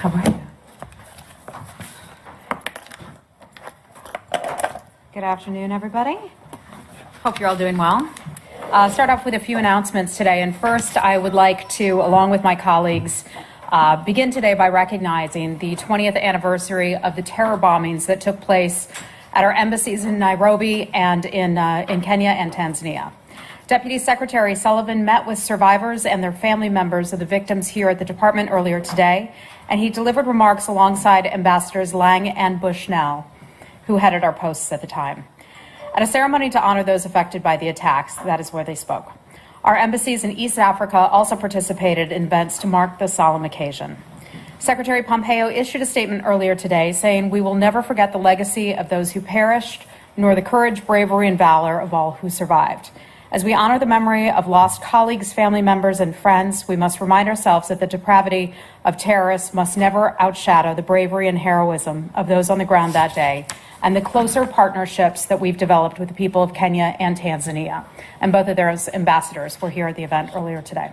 How are you? Good afternoon, everybody. Hope you're all doing well. Start off with a few announcements today. And first, I would like to, along with my colleagues, begin today by recognizing the 20th anniversary of the terror bombings that took place at our embassies in Nairobi and in Kenya and Tanzania. Deputy Secretary Sullivan met with survivors and their family members of the victims here at the department earlier today, and he delivered remarks alongside Ambassadors Lang and Bushnell, who headed our posts at the time. At a ceremony to honor those affected by the attacks, that is where they spoke. Our embassies in East Africa also participated in events to mark the solemn occasion. Secretary Pompeo issued a statement earlier today saying, "We will never forget the legacy of those who perished, nor the courage, bravery, and valor of all who survived. As we honor the memory of lost colleagues, family members, and friends, we must remind ourselves that the depravity of terrorists must never outshadow the bravery and heroism of those on the ground that day and the closer partnerships that we've developed with the people of Kenya and Tanzania." And both of their ambassadors were here at the event earlier today.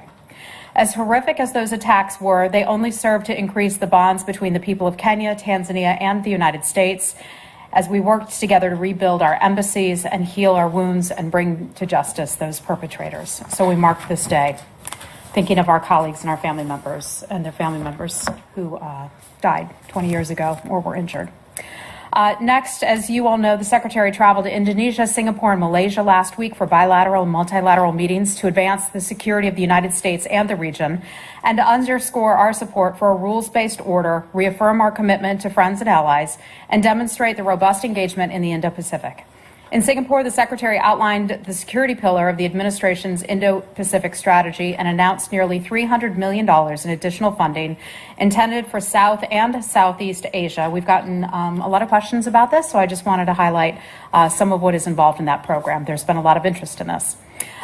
As horrific as those attacks were, they only served to increase the bonds between the people of Kenya, Tanzania, and the United States as we worked together to rebuild our embassies and heal our wounds and bring to justice those perpetrators. So we mark this day thinking of our colleagues and our family members and their family members who died 20 years ago or were injured. Next, as you all know, the Secretary traveled to Indonesia, Singapore, and Malaysia last week for bilateral and multilateral meetings to advance the security of the United States and the region, and to underscore our support for a rules-based order, reaffirm our commitment to friends and allies, and demonstrate the robust engagement in the Indo-Pacific. In Singapore, the Secretary outlined the security pillar of the administration's Indo-Pacific strategy and announced nearly $300 million in additional funding intended for South and Southeast Asia. We've gotten a lot of questions about this, so I just wanted to highlight some of what is involved in that program. There's been a lot of interest in this.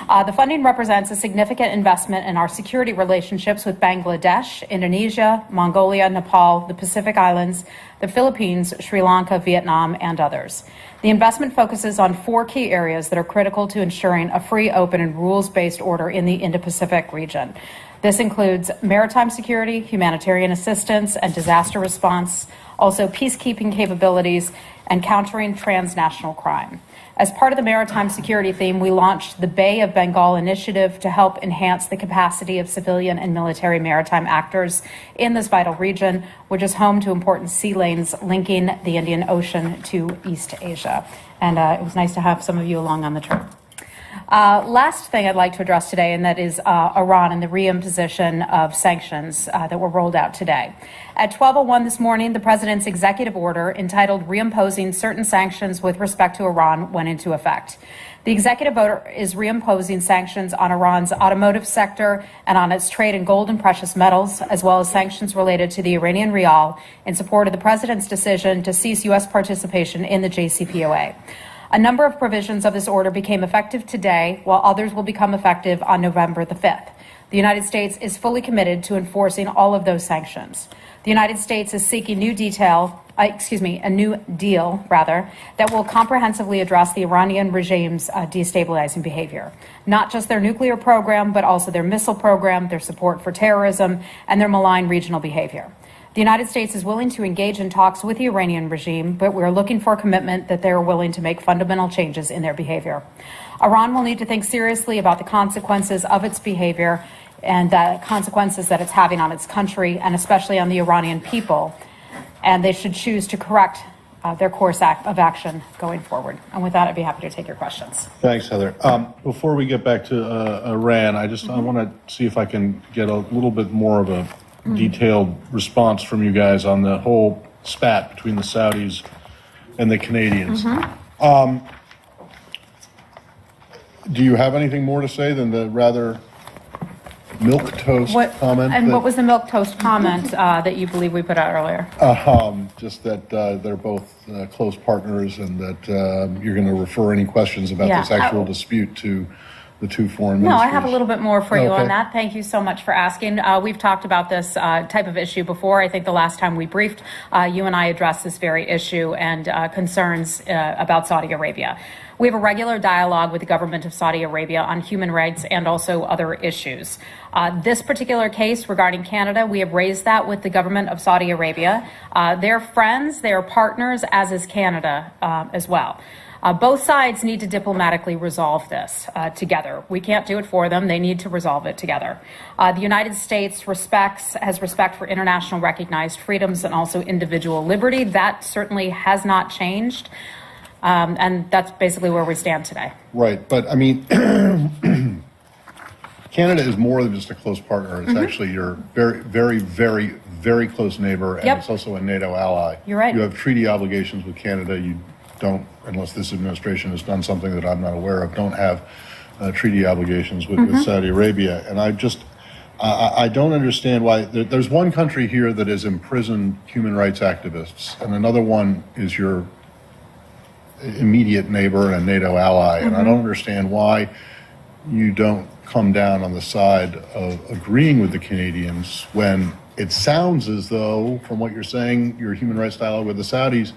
The funding represents a significant investment in our security relationships with Bangladesh, Indonesia, Mongolia, Nepal, the Pacific Islands, the Philippines, Sri Lanka, Vietnam, and others. The investment focuses on 4 key areas that are critical to ensuring a free, open, and rules-based order in the Indo-Pacific region. This includes maritime security, humanitarian assistance, and disaster response, also peacekeeping capabilities, and countering transnational crime. As part of the maritime security theme, we launched the Bay of Bengal initiative to help enhance the capacity of civilian and military maritime actors in this vital region, which is home to important sea lanes linking the Indian Ocean to East Asia. And it was nice to have some of you along on the trip. Last thing I'd like to address today, and that is Iran and the reimposition of sanctions that were rolled out today. At 12:01 this morning, the president's executive order entitled Reimposing Certain Sanctions with Respect to Iran went into effect. The executive order is reimposing sanctions on Iran's automotive sector and on its trade in gold and precious metals, as well as sanctions related to the Iranian rial in support of the president's decision to cease U.S. participation in the JCPOA. A number of provisions of this order became effective today, while others will become effective on November the 5th. The United States is fully committed to enforcing all of those sanctions. The United States is seeking a new deal, that will comprehensively address the Iranian regime's destabilizing behavior. Not just their nuclear program, but also their missile program, their support for terrorism, and their malign regional behavior. The United States is willing to engage in talks with the Iranian regime, but we're looking for a commitment that they are willing to make fundamental changes in their behavior. Iran will need to think seriously about the consequences of its behavior and the consequences that it's having on its country, and especially on the Iranian people. And they should choose to correct their course of action going forward. And with that, I'd be happy to take your questions. Thanks, Heather. Before we get back to Iran, I want to see if I can get a little bit more of a detailed response from you guys on the whole spat between the Saudis and the Canadians. Do you have anything more to say than the rather milquetoast comment? And what was the milquetoast comment that you believe we put out earlier? Just that they're both close partners, and that you're going to refer any questions about this actual dispute to the two foreign No, ministries? I have a little bit more for you Okay. on that. Thank you so much for asking. We've talked about this type of issue before. I think the last time we briefed, you and I addressed this very issue and concerns about Saudi Arabia. We have a regular dialogue with the government of Saudi Arabia on human rights and also other issues. This particular case regarding Canada, we have raised that with the government of Saudi Arabia. They're friends, they're partners, as is Canada as well. Both sides need to diplomatically resolve this together. We can't do it for them. They need to resolve it together. The United States has respect for international recognized freedoms and also individual liberty. That certainly has not changed. And that's basically where we stand today. Right, but I mean, Canada is more than just a close partner. It's actually your very, very, very, very close neighbor, and Yep. it's also a NATO ally. You're right. You have treaty obligations with Canada. You don't, unless this administration has done something that I'm not aware of, don't have treaty obligations with Saudi Arabia. And I don't understand why. There's one country here that has imprisoned human rights activists, and another one is your immediate neighbor and a NATO ally. And I don't understand why you don't come down on the side of agreeing with the Canadians when it sounds as though, from what you're saying, your human rights dialogue with the Saudis,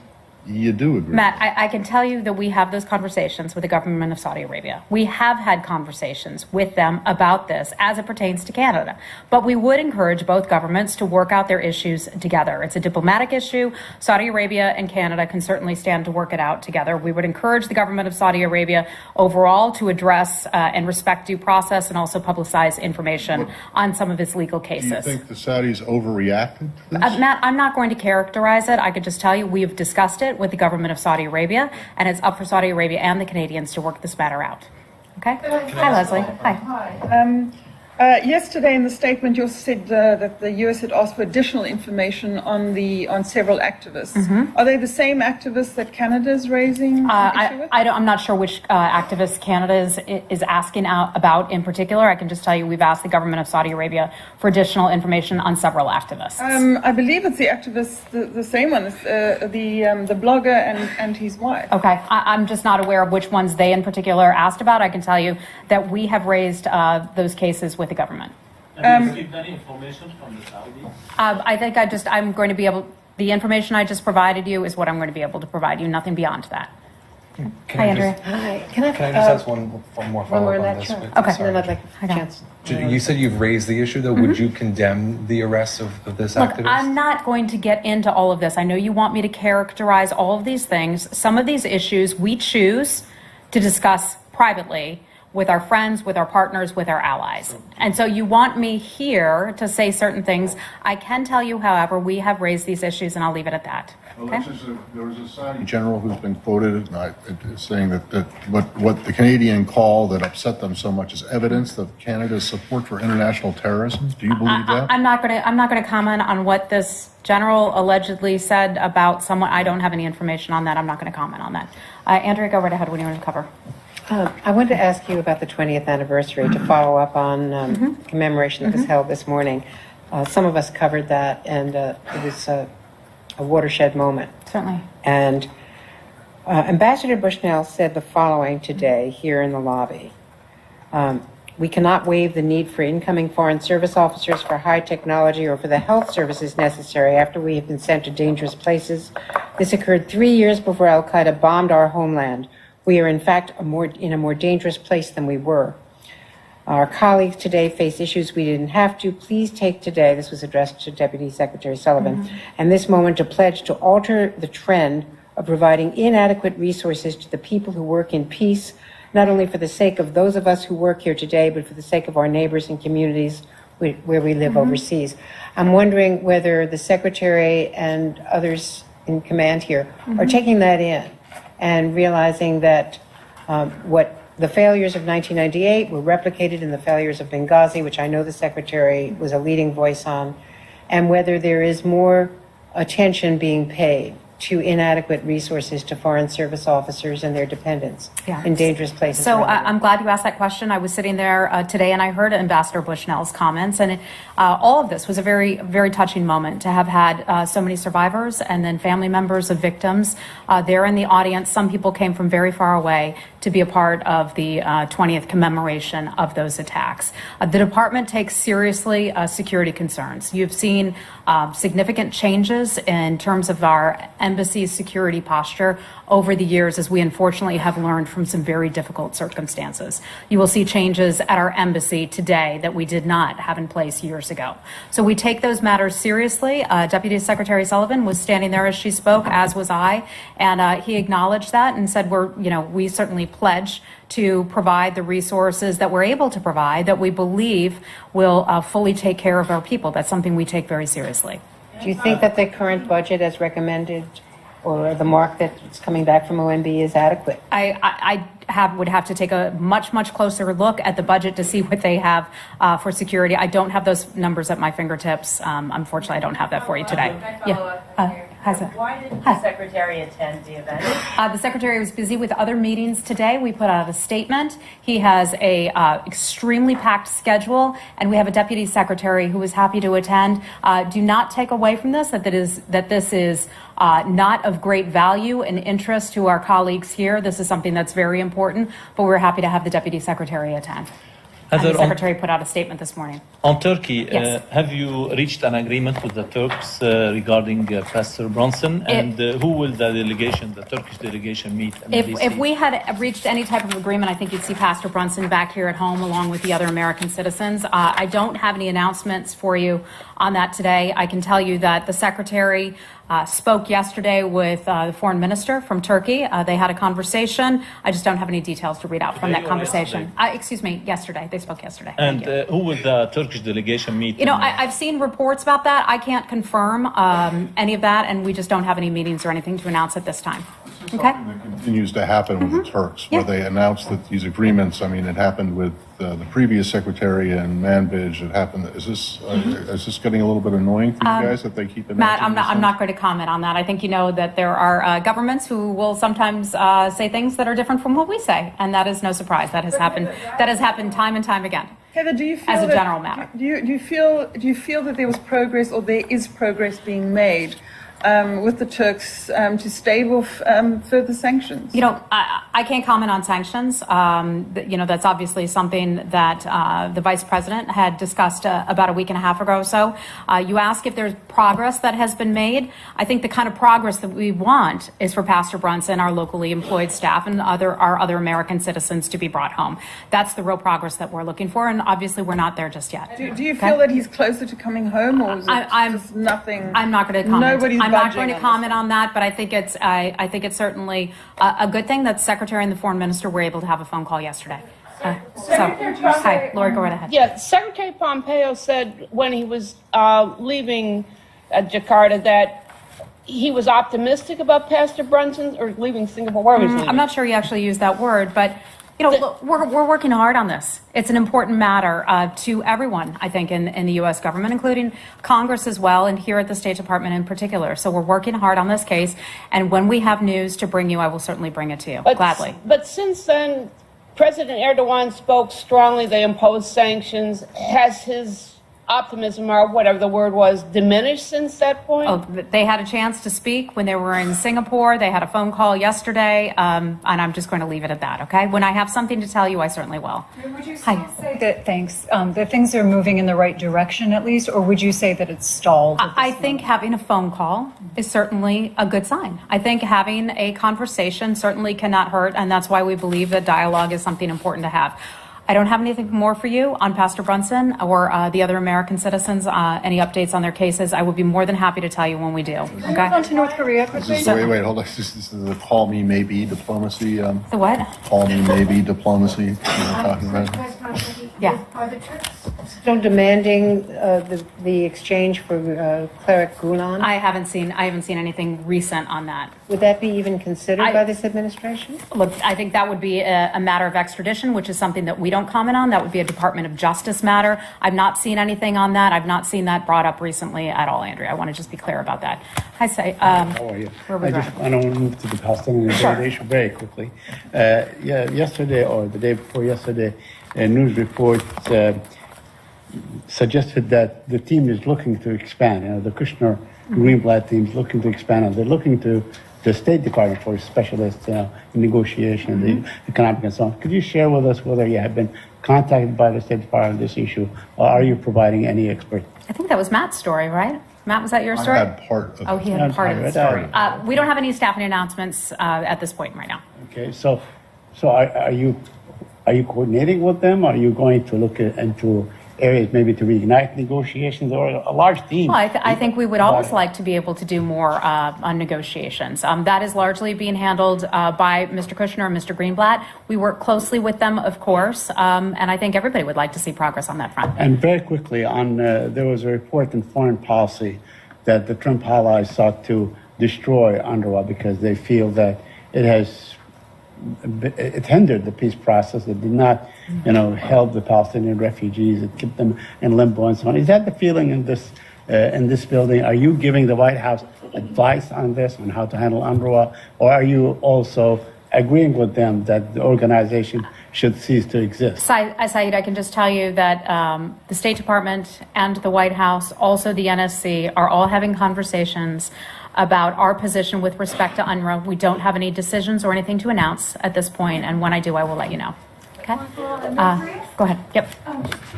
you do agree. Matt, I can tell you that we have those conversations with the government of Saudi Arabia. We have had conversations with them about this as it pertains to Canada. But we would encourage both governments to work out their issues together. It's a diplomatic issue. Saudi Arabia and Canada can certainly stand to work it out together. We would encourage the government of Saudi Arabia overall to address and respect due process and also publicize information on some of its legal Do you cases. think the Saudis overreacted to this? Matt, I'm not going to characterize it. I could just tell you we have discussed it with the government of Saudi Arabia, and it's up for Saudi Arabia and the Canadians to work this matter out. Okay? Hi, Leslie. Hi. Hi. Yesterday in the statement, you said that the U.S. had asked for additional information on several activists. Are they the same activists that Canada is raising an issue with? I'm not sure which activists Canada is asking out about in particular. I can just tell you we've asked the government of Saudi Arabia for additional information on several activists. I believe it's the activist, the same one, the blogger and his wife. Okay, I'm just not aware of which ones they in particular asked about. I can tell you that we have raised those cases with the government. Have you received any information from the Saudis? I think I'm going to be able, the information I just provided you is what I'm going to be able to provide you, nothing beyond that. Hi, Andrea. Hi. Can I Can I just ask one more one more follow-up on on that? this? Sure. Okay. And then I'd like a got it. chance. You said you've raised the issue, though. Would you condemn the arrest of this Look, activist? I'm not going to get into all of this. I know you want me to characterize all of these things. Some of these issues we choose to discuss privately with our friends, with our partners, with our allies. And so you want me here to say certain things. I can tell you, however, we have raised these issues, and I'll leave it at that. Okay? There was a Saudi general who's been quoted saying that what the Canadian call that upset them so much is evidence of Canada's support for international terrorism. Do you believe that? I'm not going to comment on what this general allegedly said about someone. I don't have any information on that. I'm not going to comment on that. Andrea, go right ahead. What do you want to cover? I wanted to ask you about the 20th anniversary to follow up on commemoration that was held this morning. Some of us covered that, and it was a watershed moment. Certainly. And Ambassador Bushnell said the following today here in the lobby. We cannot waive the need for incoming Foreign Service officers for high technology or for the health services necessary after we have been sent to dangerous places. This occurred 3 years before Al-Qaeda bombed our homeland. We are, in fact, in a more dangerous place than we were. Our colleagues today face issues we didn't have to. Please take today, this was addressed to Deputy Secretary Sullivan, and this moment to pledge to alter the trend of providing inadequate resources to the people who work in peace, not only for the sake of those of us who work here today, but for the sake of our neighbors and communities where we live overseas. I'm wondering whether the Secretary and others in command here are taking that in and realizing that what the failures of 1998 were replicated in the failures of Benghazi, which I know the Secretary was a leading voice on, and whether there is more attention being paid to inadequate resources to Foreign Service officers and their dependents Yeah. in dangerous places. So around the world. I'm glad you asked that question. I was sitting there today and I heard Ambassador Bushnell's comments, and all of this was a very, very touching moment to have had so many survivors and then family members of victims there in the audience. Some people came from very far away to be a part of the 20th commemoration of those attacks. The department takes seriously security concerns. You've seen significant changes in terms of our embassy's security posture over the years, as we unfortunately have learned from some very difficult circumstances. You will see changes at our embassy today that we did not have in place years ago. So we take those matters seriously. Deputy Secretary Sullivan was standing there as she spoke, as was I, and he acknowledged that and said, we certainly pledge to provide the resources that we're able to provide that we believe will fully take care of our people. That's something we take very seriously. Do you think that the current budget as recommended or the mark that's coming back from OMB is adequate? I would have to take a much closer look at the budget to see what they have for security. I don't have those numbers at my fingertips. Unfortunately, I don't have that for you today. Why didn't the secretary attend the event? The secretary was busy with other meetings today. We put out a statement. He has a extremely packed schedule, and we have a deputy secretary who is happy to attend. Do not take away from this that this is not of great value and interest to our colleagues here. This is something that's very important, but we're happy to have the deputy secretary attend. And the secretary put out a statement this morning. On Turkey, Yes. have you reached an agreement with the Turks regarding Pastor Bronson? And who will the Turkish delegation meet? in DC? If we had reached any type of agreement, I think you'd see Pastor Brunson back here at home along with the other American citizens. I don't have any announcements for you on that today. I can tell you that the secretary spoke yesterday with the foreign minister from Turkey. They had a conversation. I just don't have any details to read out from that conversation. Yesterday. They spoke yesterday. And Thank you. who will the Turkish delegation meet? I've seen reports about that. I can't confirm any of that, and we just don't have any meetings or anything to announce at this time. Okay? Something that continues to happen with the Turks, where they announce that these agreements, it happened with the previous secretary and Manbij. It happened. Is this getting a little bit annoying for you guys that they keep announcing? Matt, these I'm things? not going to comment on that. I think you know that there are governments who will sometimes say things that are different from what we say, and that is no surprise. That has happened. That has happened time and time again. Heather, do you feel As a that- general matter. Do you feel that there was progress or there is progress being made with the Turks to stave off further sanctions? I can't comment on sanctions. That's obviously something that the vice president had discussed about a week and a half ago or so. You ask if there's progress that has been made. I think the kind of progress that we want is for Pastor Brunson, our locally employed staff, and our other American citizens to be brought home. That's the real progress that we're looking for, and obviously we're not there just yet. Do you feel that he's closer to coming home, or is it just nothing? I'm not going to comment. Nobody's I'm not budging going to on comment on that, but I think it's certainly a good thing that the Secretary and the Foreign Minister were able to have a phone call yesterday. Hi, Lori, go right ahead. Yeah, Secretary Pompeo said when he was leaving Jakarta that he was optimistic about Pastor Brunson, or leaving Singapore. Where was he leaving? I'm not sure he actually used that word, but look, we're working hard on this. It's an important matter to everyone, I think, in the U.S. government, including Congress as well, and here at the State Department in particular. So we're working hard on this case, and when we have news to bring you, I will certainly bring it to you, gladly. But since then, President Erdogan spoke strongly. They imposed sanctions. Has his optimism, or whatever the word was, diminished since that point? Oh, they had a chance to speak when they were in Singapore. They had a phone call yesterday, and I'm just going to leave it at that, okay? When I have something to tell you, I certainly will. Would you still say that, that things are moving in the right direction at least, or would you say that it's stalled? I think having a phone call is certainly a good sign. I think having a conversation certainly cannot hurt, and that's why we believe that dialogue is something important to have. I don't have anything more for you on Pastor Brunson or the other American citizens, any updates on their cases. I would be more than happy to tell you when we do. Move on to North Korea quickly. Wait, hold on. This is the call me maybe diplomacy. The what? Call me maybe diplomacy. Talking about. Yeah. Are the Turks still demanding the exchange for Cleric Gulan? I haven't seen anything recent on that. Would that be even considered by this administration? Look, I think that would be a matter of extradition, which is something that we don't comment on. That would be a Department of Justice matter. I've not seen anything on that. I've not seen that brought up recently at all, Andrea. I want to just be clear about that. Hi, Say. How are you? Where are we I want to move to the Palestinian issue very quickly. Yesterday or the day before yesterday, a news report suggested that the team is looking to expand. The Kushner Greenblatt team is looking to expand, and they're looking to the State Department for specialists in negotiation, the economic and so on. Could you share with us whether you have been contacted by the State Department on this issue, or are you providing any expert? I think that was Matt's story, right? Matt, was that your story? I had part of Oh, he had part of the story. Sorry. We don't have any staffing announcements at this point right now. Okay, so are you coordinating with them? Are you going to look into areas maybe to reignite negotiations, or a large team? Well, I think we would always like to be able to do more on negotiations. That is largely being handled by Mr. Kushner and Mr. Greenblatt. We work closely with them, of course, and I think everybody would like to see progress on that front. And very quickly, there was a report in Foreign Policy that the Trump allies sought to destroy UNRWA because they feel that it hindered the peace process. It did not, help the Palestinian refugees. It kept them in limbo and so on. Is that the feeling in this building? Are you giving the White House advice on this, on how to handle UNRWA, or are you also agreeing with them that the organization should cease to exist? Saeed, I can just tell you that the State Department and the White House, also the NSC, are all having conversations about our position with respect to UNRWA. We don't have any decisions or anything to announce at this point, and when I do, I will let you know. Okay? Go ahead. Yep.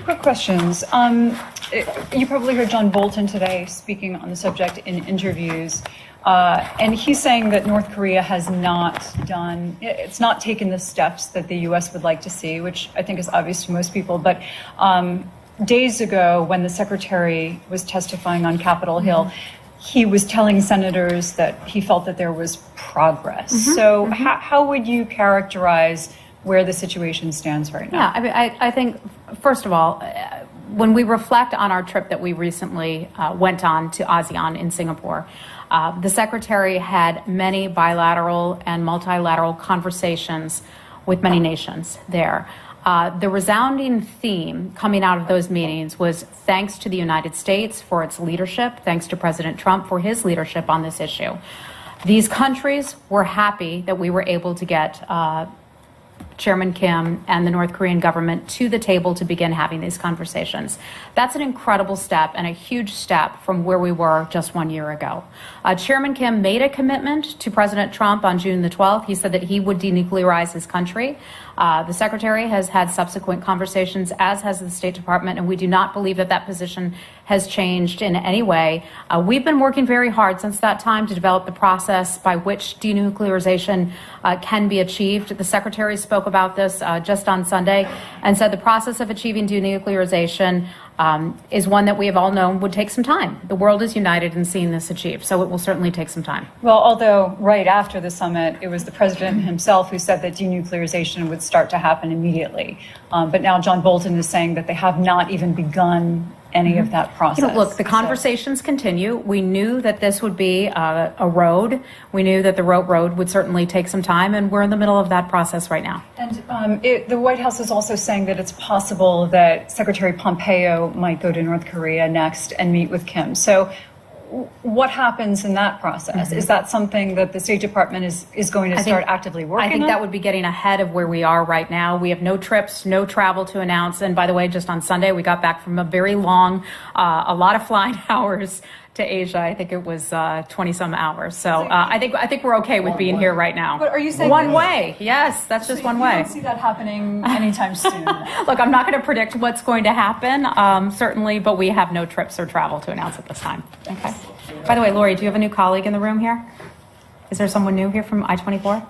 Quick questions. You probably heard John Bolton today speaking on the subject in interviews, and he's saying that North Korea has it's not taken the steps that the U.S. would like to see, which I think is obvious to most people. But days ago, when the secretary was testifying on Capitol Hill, he was telling senators that he felt that there was progress. So how would you characterize where the situation stands right now? Yeah, I mean, I think, first of all, when we reflect on our trip that we recently went on to ASEAN in Singapore, the secretary had many bilateral and multilateral conversations with many nations there. The resounding theme coming out of those meetings was thanks to the United States for its leadership, thanks to President Trump for his leadership on this issue. These countries were happy that we were able to get Chairman Kim and the North Korean government to the table to begin having these conversations. That's an incredible step and a huge step from where we were just 1 year ago. Chairman Kim made a commitment to President Trump on June the 12th. He said that he would denuclearize his country. The secretary has had subsequent conversations, as has the State Department, and we do not believe that that position has changed in any way. We've been working very hard since that time to develop the process by which denuclearization can be achieved. The secretary spoke about this just on Sunday and said the process of achieving denuclearization is one that we have all known would take some time. The world is united in seeing this achieved, so it will certainly take some time. Well, although right after the summit, it was the president himself who said that denuclearization would start to happen immediately. But now John Bolton is saying that they have not even begun any of that process. Look, the conversations continue. We knew that this would be a road. We knew that the road would certainly take some time, and we're in the middle of that process right now. And the White House is also saying that it's possible that Secretary Pompeo might go to North Korea next and meet with Kim. So what happens in that process? Is that something that the State Department is going to start actively working on? I think that would be getting ahead of where we are right now. We have no trips, no travel to announce. And by the way, just on Sunday, we got back from a very long, a lot of flying hours to Asia. I think it was 20-some hours. So I think we're okay with being here right now. But are you saying one way? Yes, that's just one way. You don't see that happening anytime soon. Look, I'm not going to predict what's going to happen, certainly, but we have no trips or travel to announce at this time. Okay. By the way, Lori, do you have a new colleague in the room here? Is there someone new here from I-24?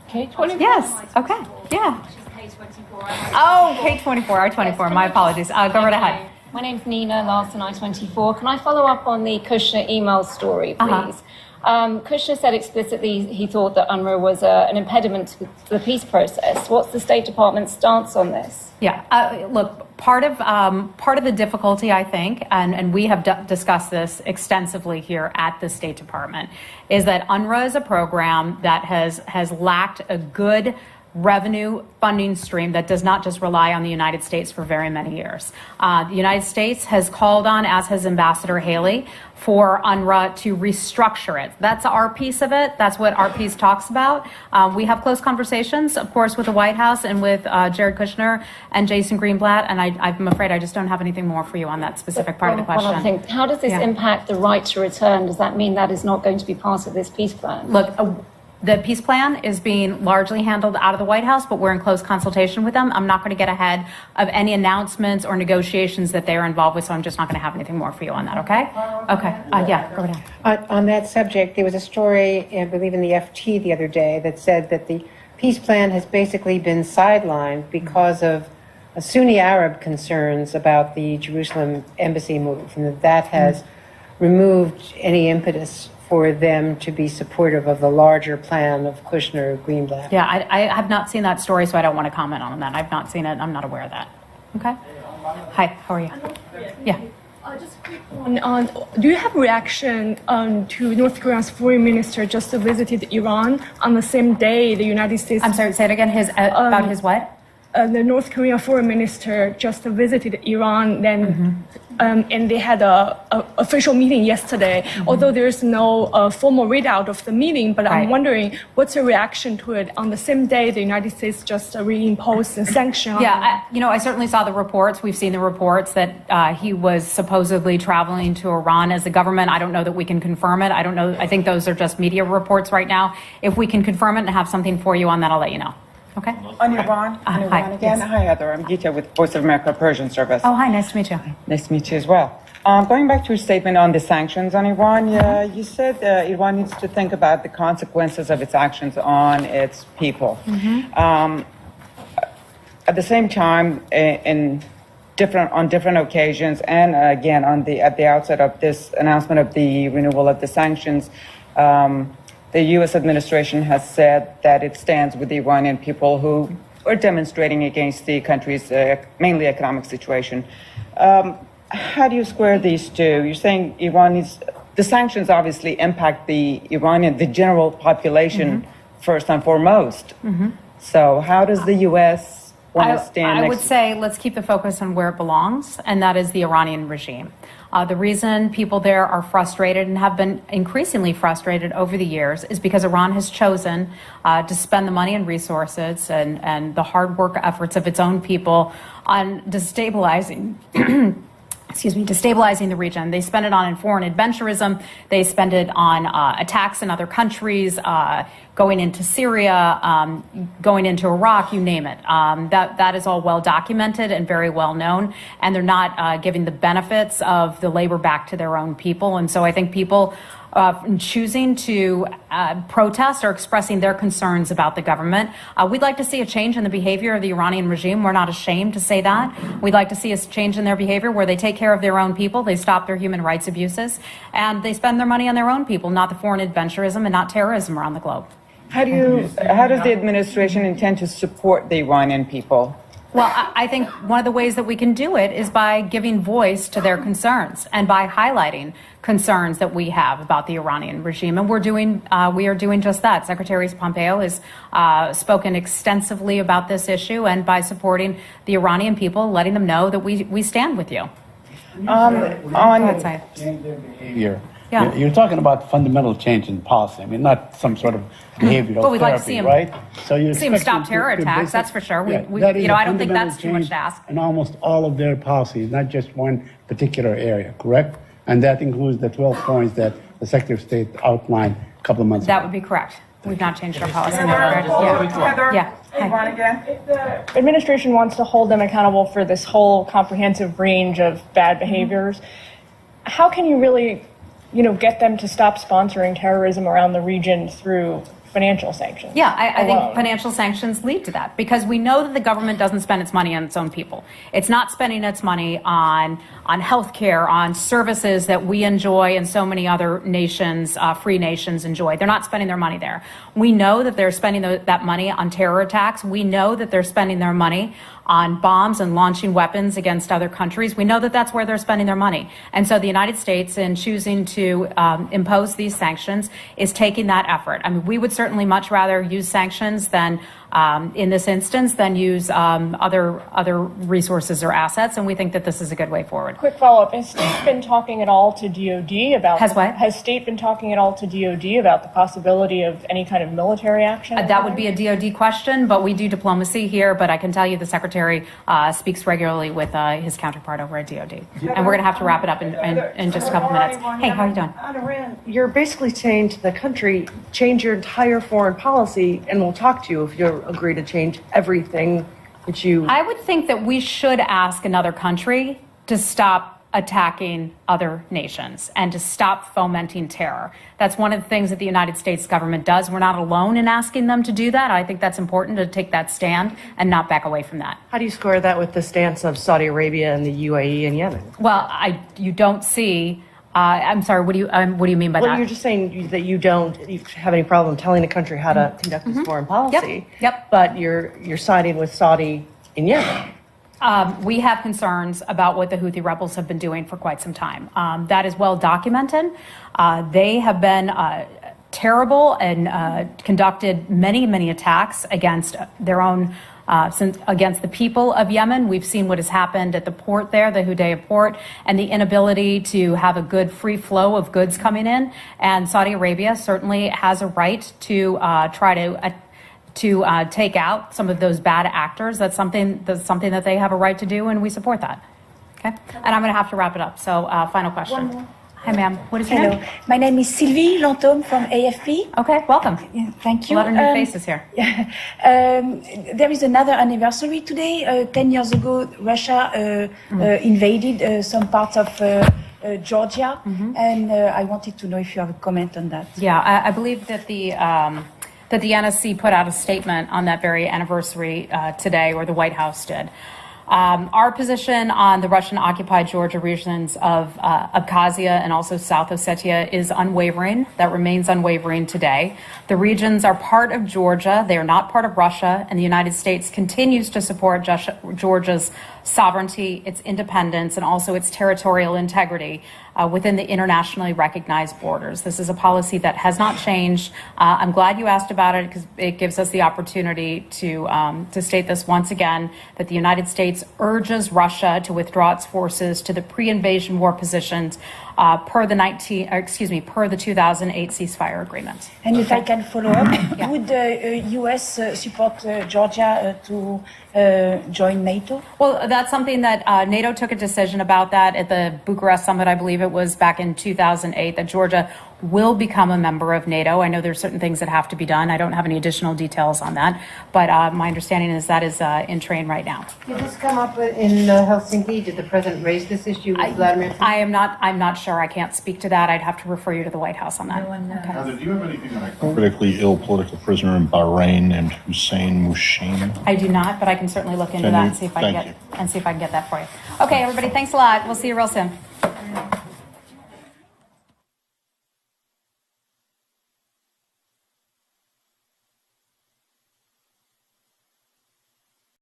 K24? Yes. Okay. Yeah. K24. Oh, K24, I-24. My apologies. Go right ahead. My name's Nina Larson, I-24. Can I follow up on the Kushner email story, please? Kushner said explicitly he thought that UNRWA was an impediment to the peace process. What's the State Department's stance on this? Yeah. Look, part of the difficulty, I think, and we have discussed this extensively here at the State Department, is that UNRWA is a program that has lacked a good revenue funding stream that does not just rely on the United States for very many years. The United States has called on, as has Ambassador Haley, for UNRWA to restructure it. That's our piece of it. That's what our piece talks about. We have close conversations, of course, with the White House and with Jared Kushner and Jason Greenblatt, and I'm afraid I just don't have anything more for you on that specific part of the question. One other thing. How does this impact the right to return? Does that mean that is not going to be part of this peace plan? Look, the peace plan is being largely handled out of the White House, but we're in close consultation with them. I'm not going to get ahead of any announcements or negotiations that they are involved with, so I'm just not going to have anything more for you on that, okay? Okay, yeah, go ahead. On that subject, there was a story, I believe in the FT the other day, that said that the peace plan has basically been sidelined because of Sunni Arab concerns about the Jerusalem embassy move, and that has removed any impetus for them to be supportive of the larger plan of Kushner Greenblatt. Yeah, I have not seen that story, so I don't want to comment on that. I've not seen it. I'm not aware of that. Okay. Hi, how are you? Yeah. Just a quick one. Do you have reaction to North Korea's foreign minister just visited Iran on the same day the United States? I'm sorry, say it again. About his what? The North Korean foreign minister just visited Iran, then and they had a official meeting yesterday. Although there's no formal readout of the meeting, but I'm wondering what's your reaction to it on the same day the United States just reimposed a sanction? Yeah, I certainly saw the reports. We've seen the reports that he was supposedly traveling to Iran as a government. I don't know that we can confirm it. I don't know. I think those are just media reports right now. If we can confirm it and have something for you on that, I'll let you know. Okay. On Iran Hi. again. Yes. Hi, Heather. I'm Gita with Voice of America Persian Service. Oh, hi. Nice to meet you. Nice to meet you as well. Going back to your statement on the sanctions on Iran, you said Iran needs to think about the consequences of its actions on its people. At the same time, on different occasions, and again at the outset of this announcement of the renewal of the sanctions, the U.S. administration has said that it stands with the Iranian people who are demonstrating against the country's mainly economic situation. How do you square these two? You're saying the sanctions obviously impact the general population first and foremost. So how does the U.S. want to stand I would say let's keep the focus on where it belongs, and that is the Iranian regime. The reason people there are frustrated and have been increasingly frustrated over the years is because Iran has chosen to spend the money and resources and the hard work efforts of its own people on destabilizing destabilizing the region. They spend it on foreign adventurism. They spend it on attacks in other countries, going into Syria, going into Iraq, you name it. That is all well documented and very well known. And they're not giving the benefits of the labor back to their own people. And so I think people choosing to protest or expressing their concerns about the government. We'd like to see a change in the behavior of the Iranian regime. We're not ashamed to say that. We'd like to see a change in their behavior where they take care of their own people, they stop their human rights abuses, and they spend their money on their own people, not the foreign adventurism and not terrorism around the globe. How does the administration intend to support the Iranian people? Well, I think one of the ways that we can do it is by giving voice to their concerns and by highlighting concerns that we have about the Iranian regime. And we are doing just that. Secretary Pompeo has spoken extensively about this issue, and by supporting the Iranian people, letting them know that we stand with you. Behavior. Yeah. You're talking about fundamental change in policy. I mean, not some sort of behavioral But we'd like to therapy, see him, right? So you see him stop terror attacks, that's for sure. That is I a don't think that's too much fundamental to ask. change in almost all of their policies, not just one particular area, correct? And that includes the 12 points that the Secretary of State outlined a couple of months ago. That would be correct. We've not changed our policy in that regard. Yeah. Hi. If the administration wants to hold them accountable for this whole comprehensive range of bad behaviors, how can you really get them to stop sponsoring terrorism around the region through financial sanctions? Yeah, I think financial sanctions lead to that because we know that the government doesn't spend its money on its own people. It's not spending its money on healthcare, on services that we enjoy and so many other nations, free nations enjoy. They're not spending their money there. We know that they're spending that money on terror attacks. We know that they're spending their money on bombs and launching weapons against other countries. We know that that's where they're spending their money. And so the United States, in choosing to impose these sanctions, is taking that effort. I mean, we would certainly much rather use sanctions than, in this instance, than use other resources or assets, and we think that this is a good way forward. Quick follow-up. Has State been talking at all to DOD about... Has what? Has State been talking at all to DOD about the possibility of any kind of military action? That would be a DOD question, but we do diplomacy here. But I can tell you the Secretary speaks regularly with his counterpart over at DOD. And we're going to have to wrap it up in just a couple minutes. Hey, how are you doing? On Iran, you're basically saying to the country, change your entire foreign policy and we'll talk to you if you agree to change everything that you... I would think that we should ask another country to stop attacking other nations and to stop fomenting terror. That's one of the things that the United States government does. We're not alone in asking them to do that. I think that's important, to take that stand and not back away from that. How do you square that with the stance of Saudi Arabia and the UAE and Yemen? Well, you don't see... I'm sorry, what do you mean by that? Well, you're just saying that you don't have any problem telling a country how to conduct its foreign policy. Yep. But you're siding with Saudi in Yemen. We have concerns about what the Houthi rebels have been doing for quite some time. That is well documented. They have been terrible and conducted many attacks against their own against the people of Yemen. We've seen what has happened at the port there, the Hudaydah port, and the inability to have a good free flow of goods coming in. And Saudi Arabia certainly has a right to try to take out some of those bad actors. That's something that they have a right to do, and we support that. Okay, and I'm going to have to wrap it up. So, final question. One more. Hi, ma'am. What is your name? Hello. My name is Sylvie Lantôme from AFP. Okay, welcome. Yeah, thank you. A lot of new faces here. There is another anniversary today. 10 years ago, Russia invaded some parts of Georgia, and I wanted to know if you have a comment on that. Yeah, I believe that the NSC put out a statement on that very anniversary today, or the White House did. Our position on the Russian-occupied Georgia regions of Abkhazia and also South Ossetia is unwavering. That remains unwavering today. The regions are part of Georgia. They are not part of Russia, and the United States continues to support Georgia's sovereignty, its independence, and also its territorial integrity within the internationally recognized borders. This is a policy that has not changed. I'm glad you asked about it, because it gives us the opportunity to state this once again, that the United States urges Russia to withdraw its forces to the pre-invasion war positions per the 2008 ceasefire agreement. And if I can follow up, would the U.S. support Georgia to join NATO? Well, that's something that NATO took a decision about that at the Bucharest summit, I believe it was back in 2008, that Georgia will become a member of NATO. I know there's certain things that have to be done. I don't have any additional details on that, but my understanding is that is in train right now. Did this come up in Helsinki? Did the president raise this issue with Vladimir Putin? I'm not sure. I can't speak to that. I'd have to refer you to the White House on that. No one knows. Okay. Heather, do you have anything on a critically ill political prisoner in Bahrain named Hussein Mushin? I do not, but I can certainly look into that and see if I can get that for you. Okay, everybody, thanks a lot. We'll see you real soon.